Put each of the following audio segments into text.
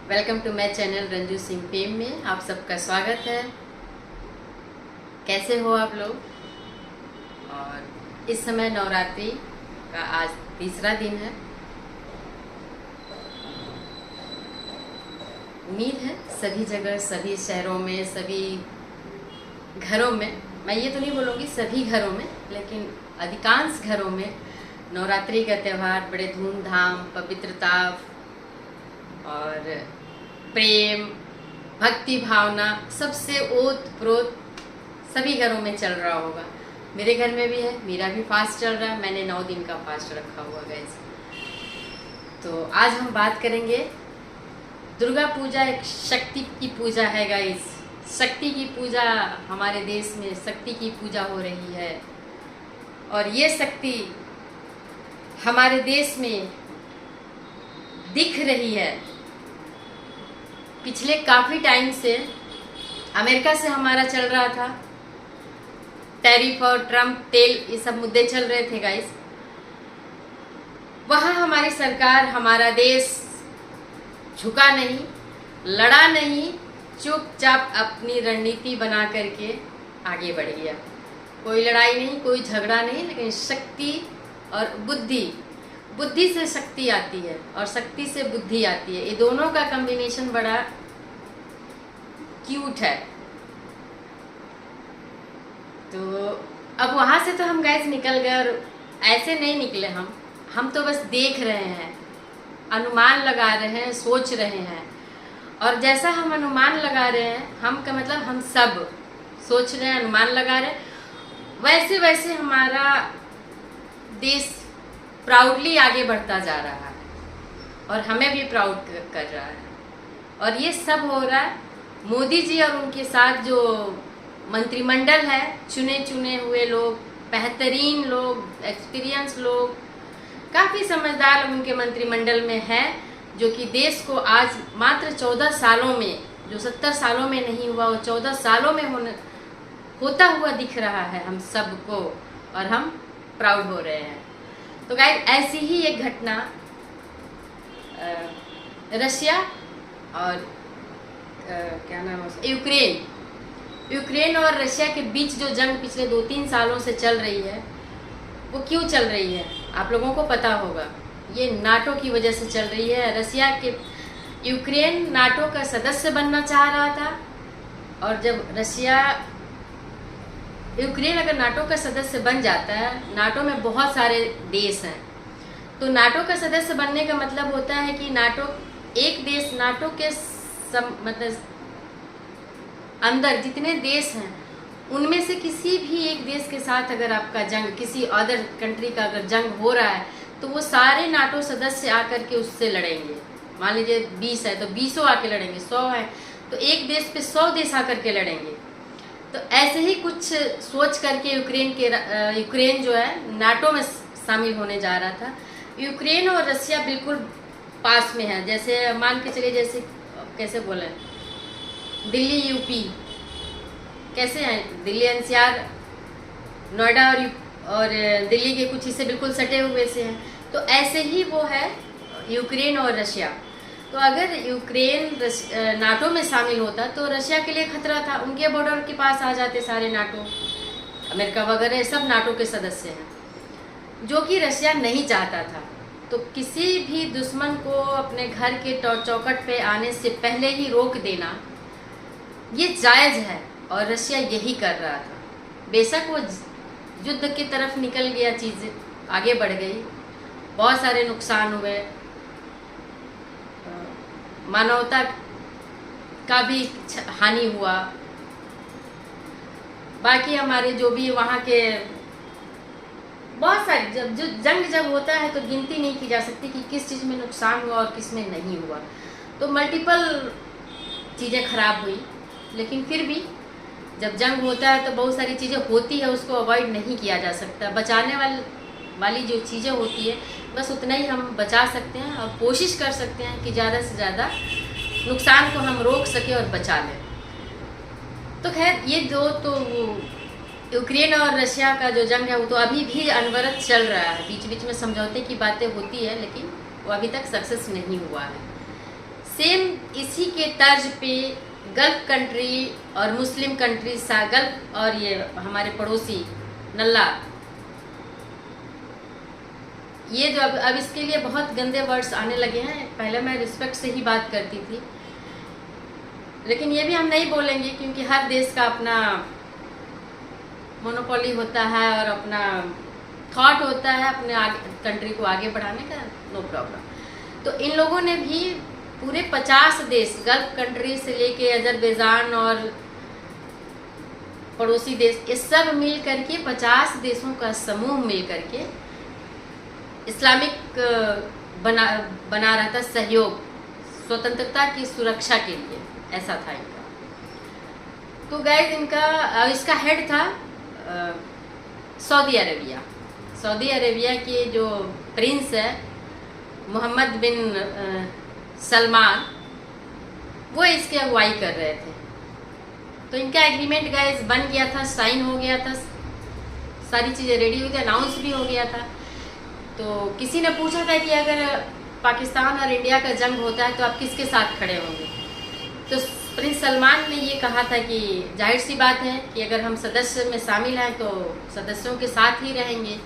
Welcome to my channel Ranju Singh fame में आप सबका स्वागत है। कैसे हो आप लोग? और इस समय नवरात्रि का आज तीसरा दिन है। उम्मीद है सभी जगह, सभी शहरों में, सभी घरों में, मैं ये तो नहीं बोलूँगी सभी घरों में, लेकिन अधिकांश घरों में नवरात्रि का त्यौहार बड़े धूमधाम, पवित्रता और प्रेम, भक्ति भावना सबसे ओत प्रोत सभी घरों में चल रहा होगा। मेरे घर में भी है, मेरा भी फास्ट चल रहा है। मैंने 9 दिन का फास्ट रखा हुआ गाइस। तो आज हम बात करेंगे दुर्गा पूजा। एक शक्ति की पूजा है गाइस। शक्ति की पूजा, हमारे देश में शक्ति की पूजा हो रही है और ये शक्ति हमारे देश में दिख रही है। पिछले काफ़ी टाइम से अमेरिका से हमारा चल रहा था टैरिफ और ट्रम्प तेल, ये सब मुद्दे चल रहे थे गाइस। वहाँ हमारी सरकार, हमारा देश झुका नहीं, लड़ा नहीं, चुपचाप अपनी रणनीति बना करके आगे बढ़ गया। कोई लड़ाई नहीं, कोई झगड़ा नहीं, लेकिन शक्ति और बुद्धि से शक्ति आती है और शक्ति से बुद्धि आती है। ये दोनों का कॉम्बिनेशन बड़ा क्यूट है। तो अब वहाँ से तो हम गैस निकल गए और ऐसे नहीं निकले। हम तो बस देख रहे हैं, अनुमान लगा रहे हैं, सोच रहे हैं। और जैसा हम अनुमान लगा रहे हैं, हम का मतलब हम सब सोच रहे हैं, अनुमान लगा रहे हैं, वैसे वैसे हमारा देश प्राउडली आगे बढ़ता जा रहा है और हमें भी प्राउड कर रहा है। और ये सब हो रहा है मोदी जी और उनके साथ जो मंत्रिमंडल है, चुने हुए लोग, बेहतरीन लोग, एक्सपीरियंस लोग, काफ़ी समझदार उनके मंत्रिमंडल में है, जो कि देश को आज मात्र 14 सालों में, जो 70 सालों में नहीं हुआ, वो 14 सालों में होता हुआ दिख रहा है हम सबको और हम प्राउड हो रहे हैं। तो गाइस, ऐसी ही एक घटना रशिया और क्या नाम है, यूक्रेन और रशिया के बीच जो जंग पिछले 2-3 सालों से चल रही है, वो क्यों चल रही है आप लोगों को पता होगा। ये नाटो की वजह से चल रही है। यूक्रेन नाटो का सदस्य बनना चाह रहा था और जब यूक्रेन अगर नाटो का सदस्य बन जाता है, नाटो में बहुत सारे देश हैं, तो नाटो का सदस्य बनने का मतलब होता है कि नाटो के मतलब अंदर जितने देश हैं, उनमें से किसी भी एक देश के साथ अगर आपका जंग, किसी अदर कंट्री का अगर जंग हो रहा है, तो वो सारे नाटो सदस्य आकर के उससे लड़ेंगे। मान लीजिए 20 है तो 20 आके लड़ेंगे, 100 है तो एक देश पे 100 देश आकर के लड़ेंगे। तो ऐसे ही कुछ सोच करके यूक्रेन जो है नाटो में शामिल होने जा रहा था। यूक्रेन और रशिया बिल्कुल पास में है। जैसे मान के चलिए, जैसे कैसे बोले, दिल्ली यूपी कैसे हैं, दिल्ली एनसीआर, नोएडा और दिल्ली के कुछ हिस्से बिल्कुल सटे हुए से हैं। तो ऐसे ही वो है यूक्रेन और रशिया। तो अगर यूक्रेन नाटो में शामिल होता तो रशिया के लिए खतरा था। उनके बॉर्डर के पास आ जाते सारे नाटो, अमेरिका वगैरह सब नाटो के सदस्य हैं, जो कि रशिया नहीं चाहता था। तो किसी भी दुश्मन को अपने घर के चौखट पे आने से पहले ही रोक देना ये जायज़ है और रशिया यही कर रहा था। बेशक वो युद्ध की तरफ निकल गया, चीज़ें आगे बढ़ गई, बहुत सारे नुकसान हुए, मानवता का भी हानि हुआ। बाकी हमारे जो भी वहाँ के बहुत सारे, जब होता है तो गिनती नहीं की जा सकती कि किस चीज़ में नुकसान हुआ और किस में नहीं हुआ। तो मल्टीपल चीज़ें खराब हुई, लेकिन फिर भी जब जंग होता है तो बहुत सारी चीज़ें होती है, उसको अवॉइड नहीं किया जा सकता। बचाने वाली जो चीज़ें होती है, बस उतना ही हम बचा सकते हैं और कोशिश कर सकते हैं कि ज़्यादा से ज़्यादा नुकसान को हम रोक सकें और बचा लें। तो खैर, ये तो यूक्रेन और रशिया का जो जंग है वो तो अभी भी अनवरत चल रहा है। बीच बीच में समझौते की बातें होती है, लेकिन वो अभी तक सक्सेस नहीं हुआ है। सेम इसी के तर्ज पे गल्फ कंट्री और मुस्लिम कंट्री गल्फ और ये हमारे पड़ोसी नल्ला, ये जो अब इसके लिए बहुत गंदे वर्ड्स आने लगे हैं। पहले मैं रिस्पेक्ट से ही बात करती थी, लेकिन ये भी हम नहीं बोलेंगे क्योंकि हर देश का अपना मोनोपोली होता है और अपना थॉट होता है अपने कंट्री को आगे बढ़ाने का, नो प्रॉब्लम। तो इन लोगों ने भी पूरे 50 देश, गल्फ कंट्री से लेके अजरबैजान और पड़ोसी देश, ये सब मिल करके 50 देशों का समूह मिल करके इस्लामिक बना रहा था सहयोग स्वतंत्रता की सुरक्षा के लिए, ऐसा था इनका। तो गाइस इसका हेड था सऊदी अरेबिया। सऊदी अरेबिया के जो प्रिंस है मोहम्मद बिन सलमान, वो इसकी अगुवाई कर रहे थे। तो इनका एग्रीमेंट गाइस बन गया था, साइन हो गया था, सारी चीज़ें रेडी हुई थी, अनाउंस भी हो गया था। तो किसी ने पूछा था कि अगर पाकिस्तान और इंडिया का जंग होता है तो आप किसके साथ खड़े होंगे? तो प्रिंस सलमान ने ये कहा था कि जाहिर सी बात है कि अगर हम सदस्य में शामिल हैं तो सदस्यों के साथ ही रहेंगे।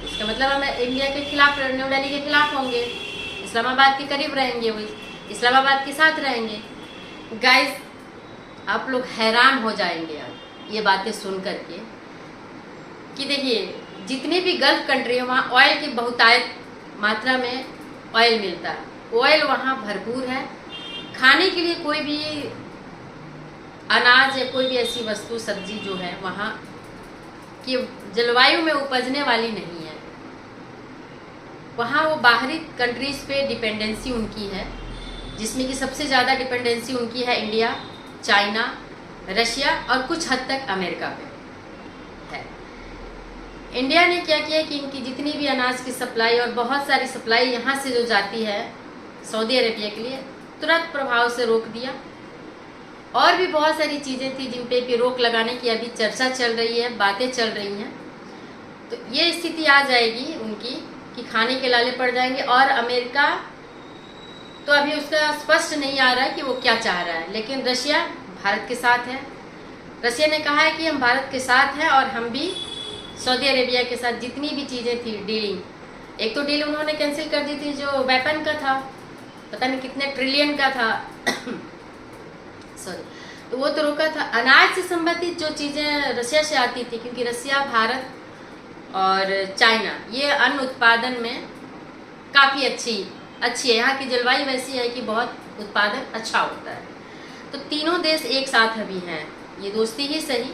इसका मतलब हम इंडिया के खिलाफ, न्यू दिल्ली के खिलाफ होंगे, इस्लामाबाद के करीब रहेंगे, वो इस्लामाबाद के साथ रहेंगे। गाइस आप लोग हैरान हो जाएंगे अब ये बातें सुन करके कि देखिए जितने भी गल्फ कंट्री है वहाँ ऑयल की बहुतायत मात्रा में ऑयल मिलता है, ऑयल वहाँ भरपूर है। खाने के लिए कोई भी अनाज या कोई भी ऐसी वस्तु, सब्जी जो है वहाँ की जलवायु में उपजने वाली नहीं है। वहाँ वो बाहरी कंट्रीज़ पे डिपेंडेंसी उनकी है, जिसमें कि सबसे ज़्यादा डिपेंडेंसी उनकी है इंडिया, चाइना, रशिया और कुछ हद तक अमेरिका पे है। इंडिया ने क्या किया कि इनकी जितनी भी अनाज की सप्लाई और बहुत सारी सप्लाई यहाँ से जो जाती है सऊदी अरेबिया के लिए, तुरंत प्रभाव से रोक दिया। और भी बहुत सारी चीज़ें थी जिन पे भी रोक लगाने की अभी चर्चा चल रही है, बातें चल रही हैं। तो ये स्थिति आ जाएगी उनकी कि खाने के लाले पड़ जाएंगे। और अमेरिका तो अभी उसका स्पष्ट नहीं आ रहा है कि वो क्या चाह रहा है, लेकिन रशिया भारत के साथ है। रशिया ने कहा है कि हम भारत के साथ हैं और हम भी सऊदी अरेबिया के साथ जितनी भी चीज़ें थी डीलिंग, एक तो डील उन्होंने कैंसिल कर दी थी जो वेपन का था, पता नहीं कितने ट्रिलियन का था सॉरी, तो वो तो रोका था। अनाज से संबंधित जो चीज़ें रशिया से आती थी, क्योंकि रशिया, भारत और चाइना ये अन्न उत्पादन में काफ़ी अच्छी है। यहाँ की जलवायु वैसी है कि बहुत उत्पादन अच्छा होता है। तो तीनों देश एक साथ अभी हैं। ये दोस्ती ही सही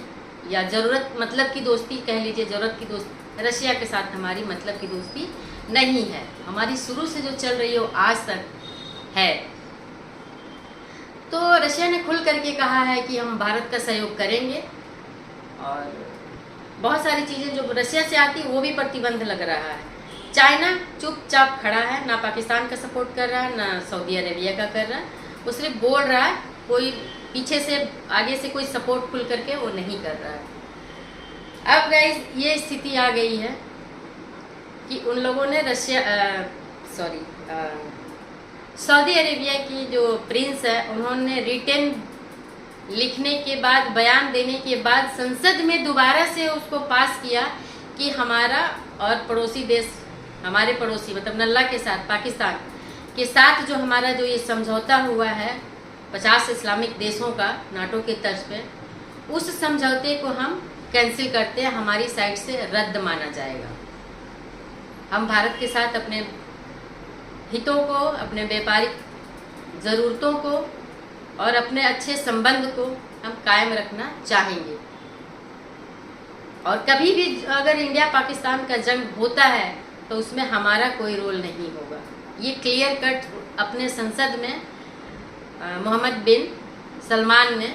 या ज़रूरत मतलब की दोस्ती कह लीजिए, ज़रूरत की दोस्ती। रशिया के साथ हमारी मतलब की दोस्ती नहीं है, हमारी शुरू से जो चल रही है वो आज तक है। तो रशिया ने खुल करके कहा है कि हम भारत का सहयोग करेंगे और बहुत सारी चीज़ें जो रशिया से आती वो भी प्रतिबंध लग रहा है। चाइना चुपचाप खड़ा है, ना पाकिस्तान का सपोर्ट कर रहा है ना सऊदी अरेबिया का कर रहा है, वो सिर्फ बोल रहा है, कोई पीछे से आगे से कोई सपोर्ट खुल करके वो नहीं कर रहा है। अब गाइस ये स्थिति आ गई है कि उन लोगों ने सऊदी अरेबिया की जो प्रिंस है उन्होंने रिटन लिखने के बाद, बयान देने के बाद संसद में दोबारा से उसको पास किया कि हमारा और पड़ोसी देश, हमारे पड़ोसी मतलब नल्ला के साथ, पाकिस्तान के साथ जो हमारा जो ये समझौता हुआ है 50 इस्लामिक देशों का नाटो के तर्ज पे, उस समझौते को हम कैंसिल करते हैं, हमारी साइड से रद्द माना जाएगा। हम भारत के साथ अपने हितों को, अपने व्यापारिक ज़रूरतों को और अपने अच्छे संबंध को हम कायम रखना चाहेंगे। और कभी भी अगर इंडिया पाकिस्तान का जंग होता है तो उसमें हमारा कोई रोल नहीं होगा। ये क्लियर कट अपने संसद में मोहम्मद बिन सलमान ने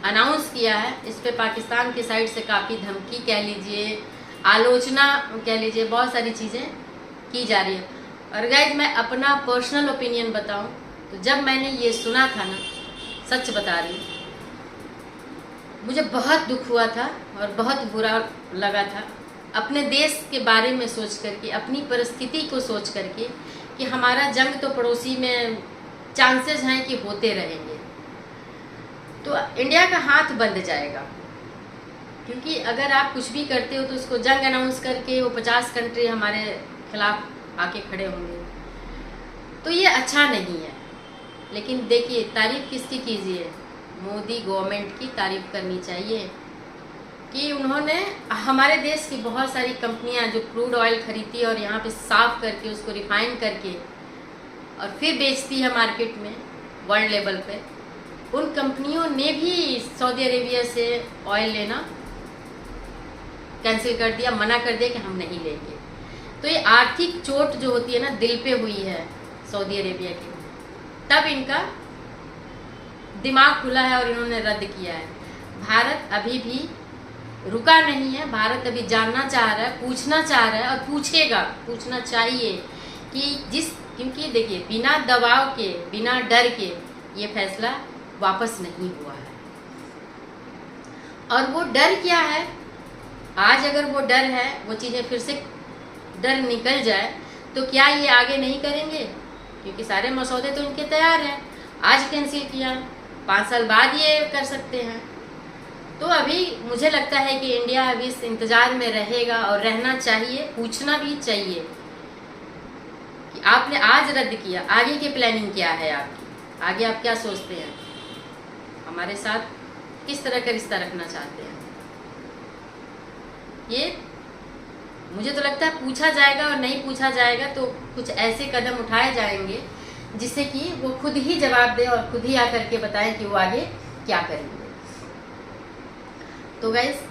अनाउंस किया है। इस पे पाकिस्तान की साइड से काफ़ी धमकी कह लीजिए, आलोचना कह लीजिए, बहुत सारी चीज़ें की जा रही है। और गाइज मैं अपना पर्सनल ओपिनियन बताऊं तो जब मैंने ये सुना था ना, सच बता रही हूँ, मुझे बहुत दुख हुआ था और बहुत बुरा लगा था अपने देश के बारे में सोच करके, अपनी परिस्थिति को सोच करके कि हमारा जंग तो पड़ोसी में चांसेस हैं कि होते रहेंगे। तो इंडिया का हाथ बंध जाएगा, क्योंकि अगर आप कुछ भी करते हो तो उसको जंग अनाउंस करके वो 50 कंट्री हमारे खिलाफ आके खड़े होंगे, तो ये अच्छा नहीं है। लेकिन देखिए, तारीफ किसकी कीजिए, मोदी गवर्नमेंट की तारीफ करनी चाहिए कि उन्होंने हमारे देश की बहुत सारी कंपनियां जो क्रूड ऑयल खरीदती है और यहाँ पे साफ करके उसको रिफाइन करके और फिर बेचती है मार्केट में वर्ल्ड लेवल पे, उन कंपनियों ने भी सऊदी अरेबिया से ऑयल लेना कैंसिल कर दिया, मना कर दिया कि हम नहीं लेंगे। तो ये आर्थिक चोट जो होती है ना, दिल पे हुई है सऊदी अरेबिया की, तब इनका दिमाग खुला है और इन्होंने रद्द किया है। भारत अभी भी रुका नहीं है, भारत अभी जानना चाह रहा है, पूछना चाह रहा है और पूछेगा, पूछना चाहिए कि क्योंकि देखिए, बिना दबाव के, बिना डर के ये फैसला वापस नहीं हुआ है। और वो डर क्या है, आज अगर वो डर है, वो चीज़ें फिर से डर निकल जाए तो क्या ये आगे नहीं करेंगे? क्योंकि सारे मसौदे तो इनके तैयार हैं, आज कैंसिल किया, 5 साल बाद ये कर सकते हैं। तो अभी मुझे लगता है कि इंडिया अभी इस इंतज़ार में रहेगा और रहना चाहिए, पूछना भी चाहिए कि आपने आज रद्द किया, आगे की प्लानिंग क्या है आपकी, आगे आप क्या सोचते हैं, हमारे साथ किस तरह का रिश्ता रखना चाहते हैं। ये मुझे तो लगता है पूछा जाएगा, और नहीं पूछा जाएगा तो कुछ ऐसे कदम उठाए जाएंगे जिससे कि वो खुद ही जवाब दें और खुद ही आकर के बताएं कि वो आगे क्या करेंगे। तो गाइस,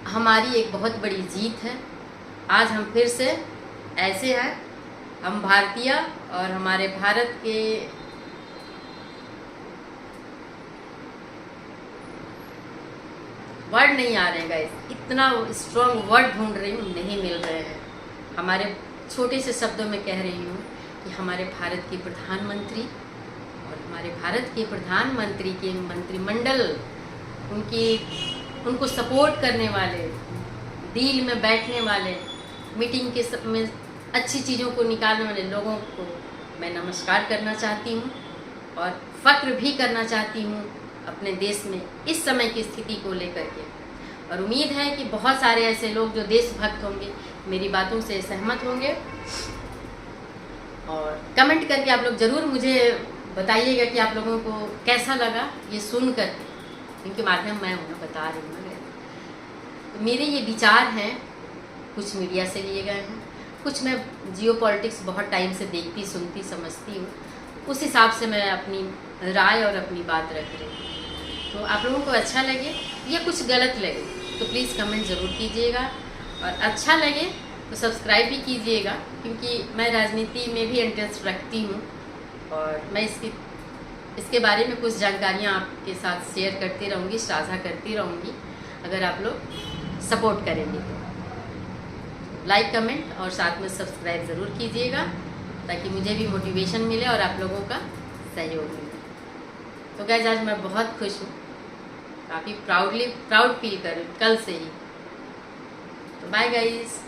हमारी एक बहुत बड़ी जीत है। आज हम फिर से ऐसे हैं, हम भारतीय, और हमारे भारत के वर्ड नहीं आ रहे हैं गाइस, इतना स्ट्रॉन्ग वर्ड ढूंढ रही हूँ, नहीं मिल रहे हैं। हमारे छोटे से शब्दों में कह रही हूँ कि हमारे भारत के प्रधानमंत्री और हमारे भारत के प्रधानमंत्री के मंत्रिमंडल, उनको सपोर्ट करने वाले, डील में बैठने वाले, मीटिंग के सब में अच्छी चीज़ों को निकालने वाले लोगों को मैं नमस्कार करना चाहती हूँ और फ़ख्र भी करना चाहती हूँ अपने देश में इस समय की स्थिति को लेकर के। और उम्मीद है कि बहुत सारे ऐसे लोग जो देशभक्त होंगे मेरी बातों से सहमत होंगे। और कमेंट करके आप लोग ज़रूर मुझे बताइएगा कि आप लोगों को कैसा लगा ये सुनकर, इनके माध्यम मैं उन्हें बता रही हूँ। तो मेरे ये विचार हैं, कुछ मीडिया से लिए गए हैं, कुछ मैं जियोपॉलिटिक्स बहुत टाइम से देखती, सुनती, समझती हूँ, उस हिसाब से मैं अपनी राय और अपनी बात रख रही हूँ। तो आप लोगों को अच्छा लगे या कुछ गलत लगे तो प्लीज़ कमेंट ज़रूर कीजिएगा, और अच्छा लगे तो सब्सक्राइब भी कीजिएगा, क्योंकि मैं राजनीति में भी इंटरेस्ट रखती हूँ और मैं इसके बारे में कुछ जानकारियाँ आपके साथ शेयर करती रहूँगी, साझा करती रहूँगी, अगर आप लोग सपोर्ट करेंगे तो। लाइक, कमेंट और साथ में सब्सक्राइब ज़रूर कीजिएगा, ताकि मुझे भी मोटिवेशन मिले और आप लोगों का सहयोग मिले। तो गाइस, आज मैं बहुत खुश हूँ, काफ़ी प्राउड फील कर रही हूँ कल से ही। तो बाय गाइस।